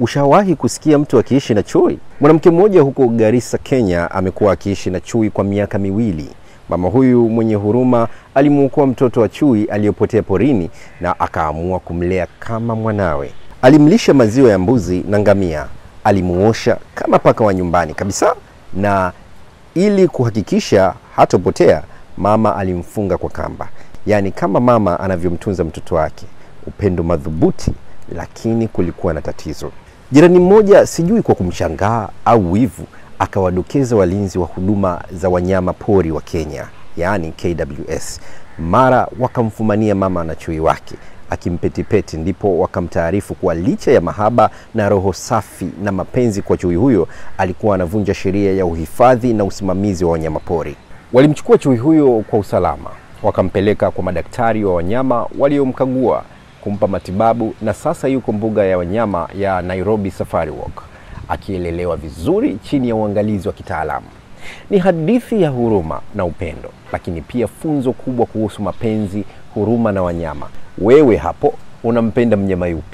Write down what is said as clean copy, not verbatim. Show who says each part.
Speaker 1: Ushawahi kusikia mtu akiishi na chui? Mwanamke mmoja huko Garissa, Kenya amekuwa akiishi na chui kwa miaka miwili. Mama huyu mwenye huruma alimuokoa mtoto wa chui aliyepotea porini na akaamua kumlea kama mwanawe. Alimlisha maziwa ya mbuzi na ngamia. Alimuosha kama paka wa nyumbani kabisa, na ili kuhakikisha hatopotea, mama alimfunga kwa kamba. Yaani kama mama anavyomtunza mtoto wake. Upendo madhubuti, lakini kulikuwa na tatizo. Jirani mmoja, sijui kwa kumshangaa au wivu, akawadokeza walinzi wa huduma za wanyama pori wa Kenya, yaani KWS. Mara wakamfumania mama na chui wake akimpetipeti, ndipo wakamtaarifu kuwa licha ya mahaba na roho safi na mapenzi kwa chui huyo, alikuwa anavunja sheria ya uhifadhi na usimamizi wa wanyama pori. Walimchukua chui huyo kwa usalama, wakampeleka kwa madaktari wa wanyama waliomkagua, kumpa matibabu, na sasa yuko mbuga ya wanyama ya Nairobi Safari Walk akielelewa vizuri chini ya uangalizi wa kitaalamu. Ni hadithi ya huruma na upendo, lakini pia funzo kubwa kuhusu mapenzi, huruma na wanyama. Wewe hapo unampenda mnyama yupi?